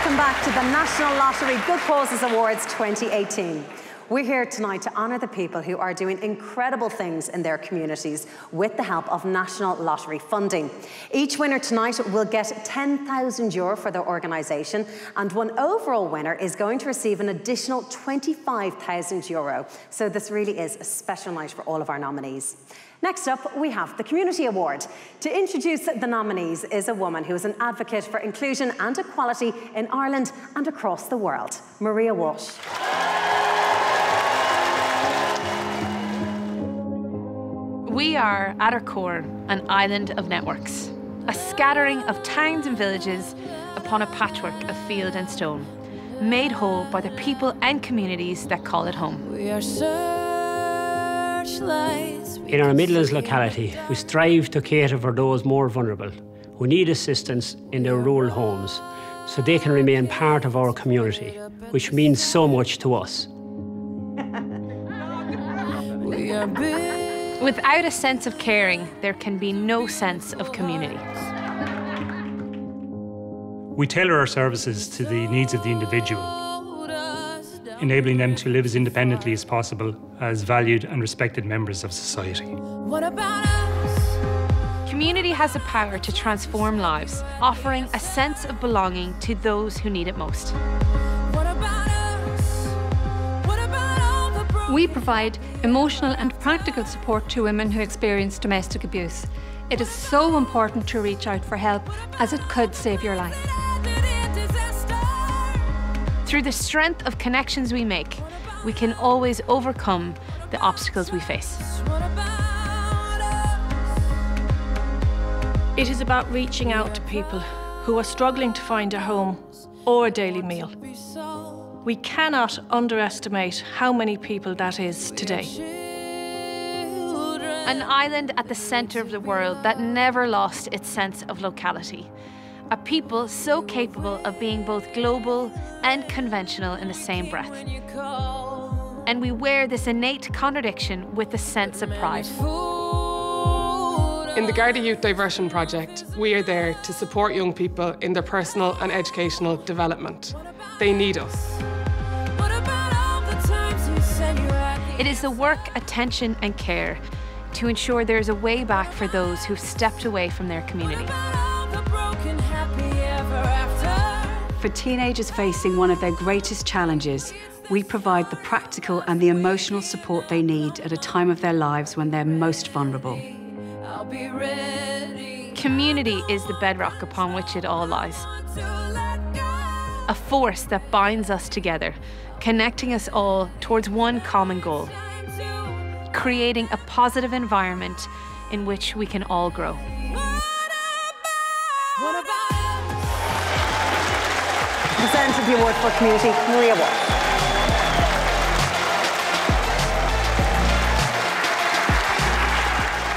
welcome back to the National Lottery Good Causes Awards 2018. We're here tonight to honour the people who are doing incredible things in their communities with the help of National Lottery funding. Each winner tonight will get €10,000 for their organisation, and one overall winner is going to receive an additional €25,000. So this really is a special night for all of our nominees. Next up, we have the Community Award. To introduce the nominees is a woman who is an advocate for inclusion and equality in Ireland and across the world, Maria Walsh. We are, at our core, an island of networks, a scattering of towns and villages upon a patchwork of field and stone, made whole by the people and communities that call it home. We are searchlights. In our Midlands locality, we strive to cater for those more vulnerable, who need assistance in their rural homes, so they can remain part of our community, which means so much to us. We are big. Without a sense of caring, there can be no sense of community. We tailor our services to the needs of the individual, enabling them to live as independently as possible as valued and respected members of society. What about us? Community has the power to transform lives, offering a sense of belonging to those who need it most. What about us? What about all the broken? We provide emotional and practical support to women who experience domestic abuse. It is so important to reach out for help, as it could save your life. Through the strength of connections we make, we can always overcome the obstacles we face. What about us? It is about reaching out to people who are struggling to find a home or a daily meal. We cannot underestimate how many people that is today. An island at the centre of the world that never lost its sense of locality. A people so capable of being both global and conventional in the same breath. And we wear this innate contradiction with a sense of pride. In the Garda Youth Diversion Project, we are there to support young people in their personal and educational development. They need us. It is the work, attention and care to ensure there is a way back for those who've stepped away from their community. For teenagers facing one of their greatest challenges, we provide the practical and the emotional support they need at a time of their lives when they're most vulnerable. I'll be ready. Community is the bedrock upon which it all lies. A force that binds us together, connecting us all towards one common goal, creating a positive environment in which we can all grow. What about Presenting the award for community, Maria Walsh.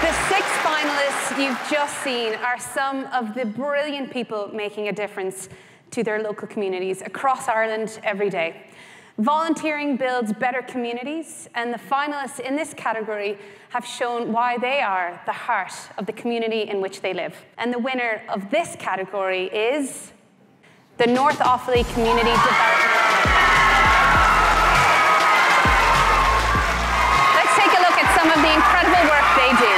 The 6 finalists you've just seen are some of the brilliant people making a difference to their local communities across Ireland every day. Volunteering builds better communities, and the finalists in this category have shown why they are the heart of the community in which they live. And the winner of this category is the North Offaly Community Development. Let's take a look at some of the incredible work they do.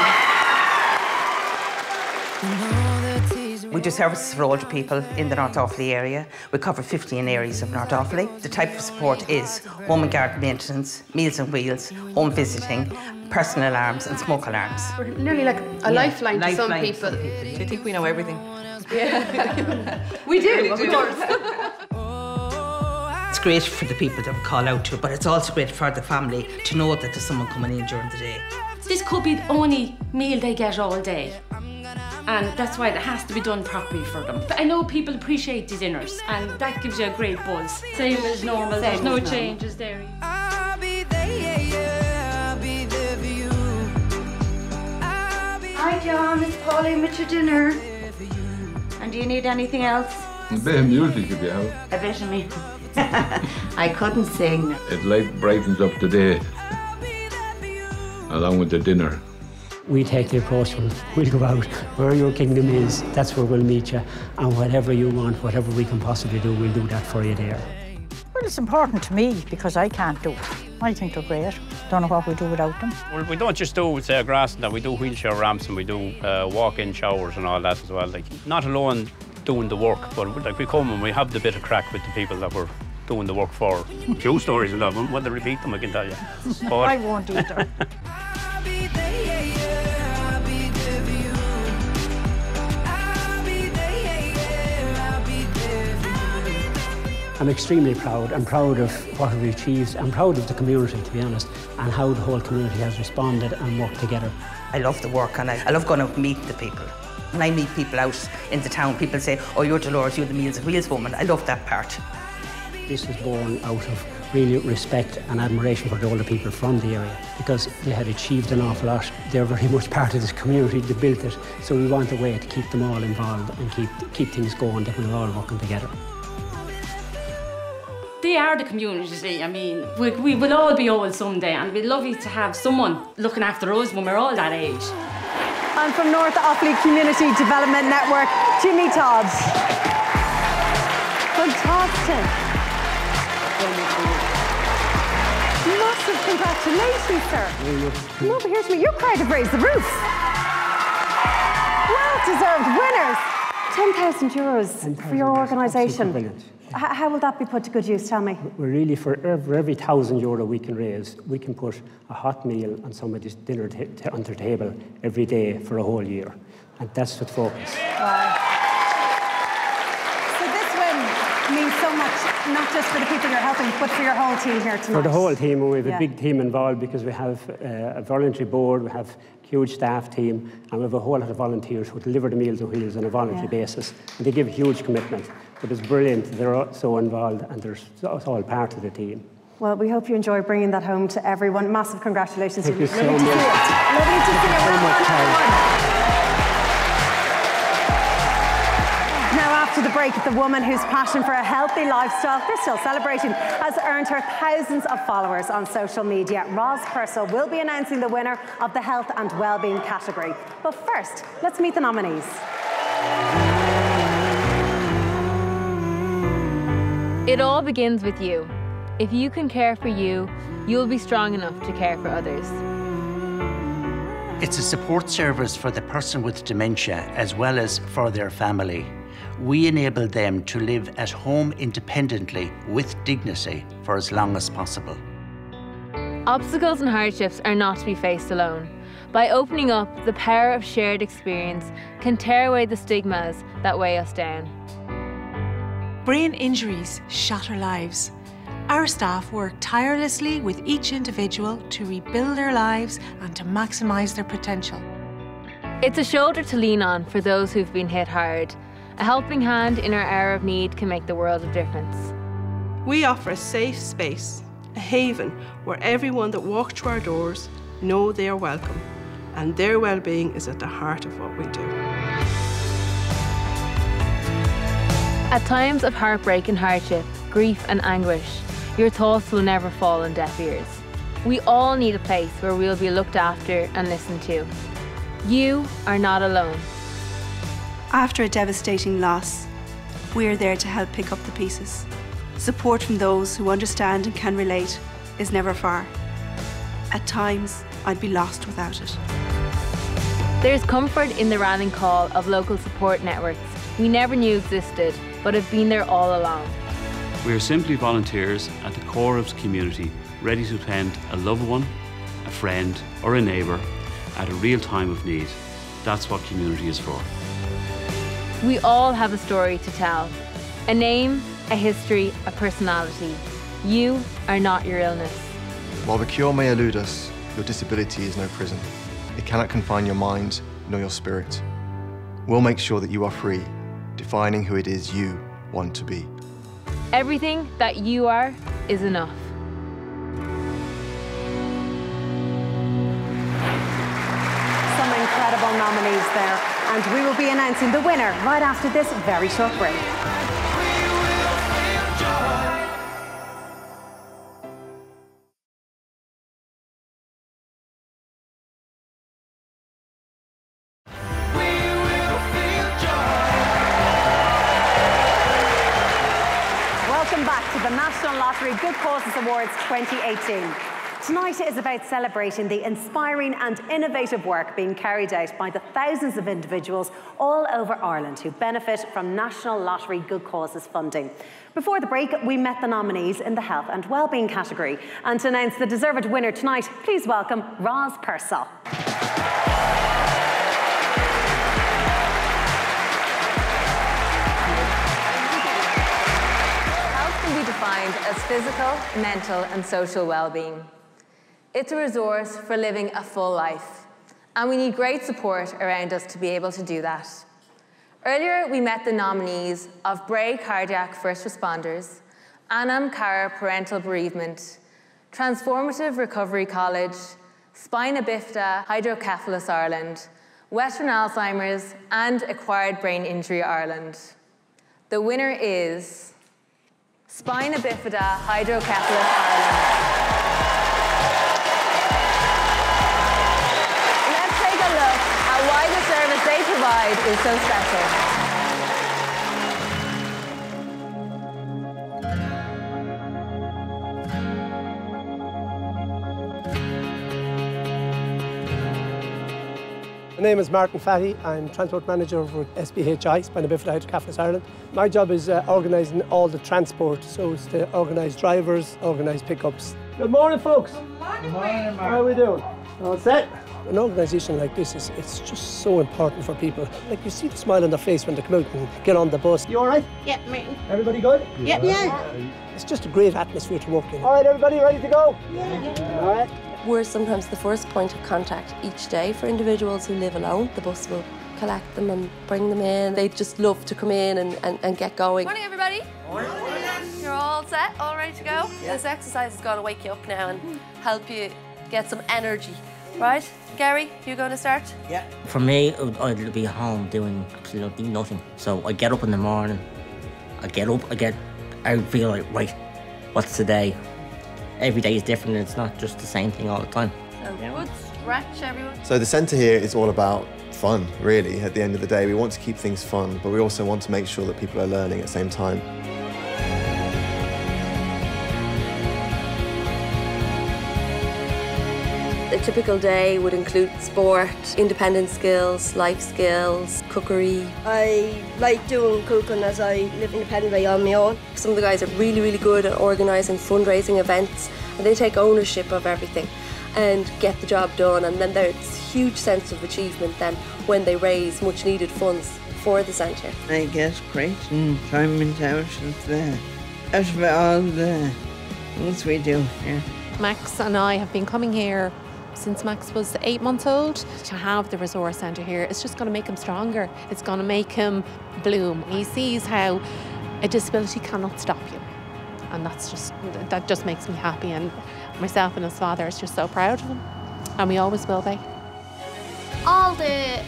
We do services for older people in the North Offaly area. We cover 15 areas of North Offaly. The type of support is home and garden maintenance, meals and wheels, home visiting, personal alarms and smoke alarms. We're nearly like a lifeline to some people. They think we know everything. Yeah. We do, of course. It's great for the people that we call out to, but it's also great for the family to know that there's someone coming in during the day. This could be the only meal they get all day. And that's why it has to be done properly for them. But I know people appreciate the dinners, and that gives you a great buzz. Same as normal, there's no changes there. I'll be there, yeah, I'll be there for you. Hi John, it's Pauline with your dinner. And do you need anything else? A bit of music if you have. A bit of me. I couldn't sing. It brightens up the day, along with the dinner. We take the approach, we'll go out, where your kingdom is, that's where we'll meet you, and whatever you want, whatever we can possibly do, we'll do that for you there. Well, it's important to me because I can't do it. I think they're great. Don't know what we do without them. Well, we don't just do grass and that, we do wheelchair ramps and we do walk-in showers and all that as well. Like, not alone doing the work, but like we come and we have the bit of crack with the people that we're doing the work for. A few stories and that, when they repeat them, I can tell you. But I won't either. I'm extremely proud. I'm proud of what we've achieved. I'm proud of the community, to be honest, and how the whole community has responded and worked together. I love the work and I love going out and meet the people. When I meet people out in the town, people say, oh, you're Dolores, you're the Meals on Wheels woman. I love that part. This was born out of really respect and admiration for all the people from the area, because they had achieved an awful lot. They're very much part of this community, they built it. So we want a way to keep them all involved and keep things going, that we're all working together. They are the community. I mean, we will all be old someday, and we'd love you to have someone looking after us when we're all that age. And from North Offaly Community Development Network, Jimmy Todd. Fantastic. Massive congratulations, sir. Come over here to me. You're proud to raise the roof. Well-deserved winners. €10,000 for your organisation. How will that be put to good use? Tell me. We're really, for every €1,000 we can raise, we can put a hot meal on somebody's dinner on their table every day for a whole year. And that's the focus. Wow. So this win means so much, not just for the people you're helping, but for your whole team here tonight. For the whole team, and we have a big team involved because we have a voluntary board, we have a huge staff team, and we have a whole lot of volunteers who deliver the Meals on Wheels on a voluntary basis. And they give a huge commitment. But it's brilliant, they're all so involved and they're all part of the team. Well, we hope you enjoy bringing that home to everyone. Massive congratulations. Thank you so much. Lovely to see it. Lovely to see it. Now, after the break, the woman whose passion for a healthy lifestyle, they're still celebrating, has earned her thousands of followers on social media. Roz Purcell will be announcing the winner of the health and wellbeing category. But first, let's meet the nominees. It all begins with you. If you can care for you, you'll be strong enough to care for others. It's a support service for the person with dementia as well as for their family. We enable them to live at home independently with dignity for as long as possible. Obstacles and hardships are not to be faced alone. By opening up, the power of shared experience can tear away the stigmas that weigh us down. Brain injuries shatter lives. Our staff work tirelessly with each individual to rebuild their lives and to maximise their potential. It's a shoulder to lean on for those who've been hit hard. A helping hand in our hour of need can make the world of difference. We offer a safe space, a haven where everyone that walks through our doors know they are welcome, and their well-being is at the heart of what we do. At times of heartbreak and hardship, grief and anguish, your thoughts will never fall on deaf ears. We all need a place where we'll be looked after and listened to. You are not alone. After a devastating loss, we're there to help pick up the pieces. Support from those who understand and can relate is never far. At times, I'd be lost without it. There's comfort in the rallying call of local support networks we never knew existed, but have been there all along. We are simply volunteers at the core of the community, ready to attend a loved one, a friend or a neighbour at a real time of need. That's what community is for. We all have a story to tell. A name, a history, a personality. You are not your illness. While the cure may elude us, your disability is no prison. It cannot confine your mind nor your spirit. We'll make sure that you are free, defining who it is you want to be. Everything that you are is enough. Some incredible nominees there, and we will be announcing the winner right after this very short break. the National Lottery Good Causes Awards 2018. Tonight is about celebrating the inspiring and innovative work being carried out by the thousands of individuals all over Ireland who benefit from National Lottery Good Causes funding. Before the break, we met the nominees in the health and wellbeing category. And to announce the deserved winner tonight, please welcome Roz Purcell. Can be defined as physical, mental and social well-being. It's a resource for living a full life, and we need great support around us to be able to do that. Earlier, we met the nominees of Bray Cardiac First Responders, Anam Cara Parental Bereavement, Transformative Recovery College, Spina Bifida Hydrocephalus Ireland, Western Alzheimer's and Acquired Brain Injury Ireland. The winner is Spina Bifida Hydrocephalus Ireland. Let's take a look at why the service they provide is so special. My name is Martin Fatty. I'm Transport Manager with SBHI, Spina Bifida Hydrocephalus Ireland. My job is organising all the transport, so it's to organise drivers, organise pickups. Good morning, folks. Good morning, Martin. How are we doing? All set? An organisation like this, it's just so important for people. Like, you see the smile on their face when they come out and get on the bus. You all right? Yeah, Martin. Everybody good? Yeah. It's just a great atmosphere to work in. All right, everybody ready to go? Yeah. All right. We're sometimes the first point of contact each day for individuals who live alone. The bus will collect them and bring them in. They just love to come in and get going. Morning, everybody. Morning. You're all set, all ready to go? Yeah. This exercise is going to wake you up now and help you get some energy. Right? Gary, you going to start? Yeah. For me, I'd be home doing absolutely nothing. So I get up in the morning, I feel like, right, what's today? Every day is different, it's not just the same thing all the time. So good stretch, everyone. So the centre here is all about fun, really. At the end of the day, we want to keep things fun, but we also want to make sure that people are learning at the same time. A typical day would include sport, independent skills, life skills, cookery. I like doing cooking as I live independently on my own. Some of the guys are really, really good at organising fundraising events, and they take ownership of everything and get the job done. And then there's a huge sense of achievement then when they raise much needed funds for the centre. I get great enjoyment out of all the things we do here. Max and I have been coming here since Max was 8 months old. To have the resource centre here, it's just going to make him stronger. It's going to make him bloom. He sees how a disability cannot stop you. And that just makes me happy. And myself and his father is just so proud of him. And we always will be. All the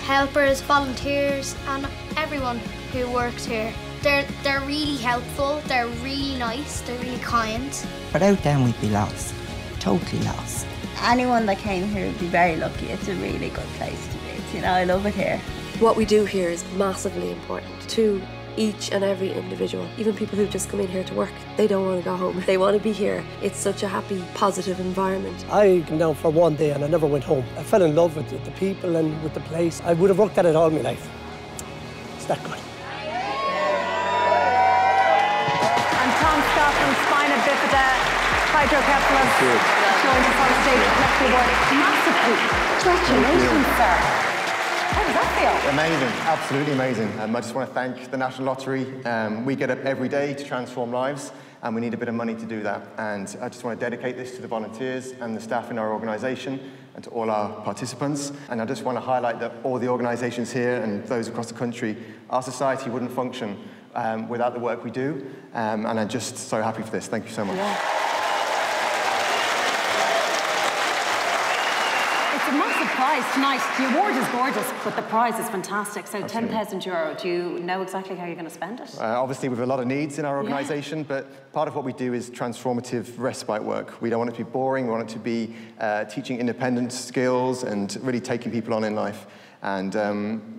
helpers, volunteers and everyone who works here, they're really helpful, they're really nice, they're really kind. Without them we'd be lost, totally lost. Anyone that came here would be very lucky. It's a really good place to be. You know, I love it here. What we do here is massively important to each and every individual. Even people who just come in here to work, they don't want to go home. They want to be here. It's such a happy, positive environment. I came down for one day and I never went home. I fell in love with the people and with the place. I would have worked at it all my life. It's that good. And Tom Scott from Spina Bifida Hydrocephalus joined us on stage to collect the award. Massive congratulations, sir. How does that feel? Amazing, absolutely amazing. I just want to thank the National Lottery. We get up every day to transform lives, and we need a bit of money to do that. And I just want to dedicate this to the volunteers and the staff in our organisation and to all our participants. And I just want to highlight that all the organisations here and those across the country, our society wouldn't function without the work we do. And I'm just so happy for this. Thank you so much. Yeah. It's a massive prize tonight. The award is gorgeous, but the prize is fantastic. So €10,000. Do you know exactly how you're going to spend it? Obviously, we have a lot of needs in our organisation, but part of what we do is transformative respite work. We don't want it to be boring. We want it to be teaching independent skills and really taking people on in life. And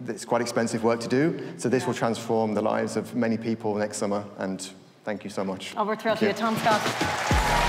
it's quite expensive work to do, so this will transform the lives of many people next summer, and Thank you so much. Oh, we're thrilled for you, Tom Scott.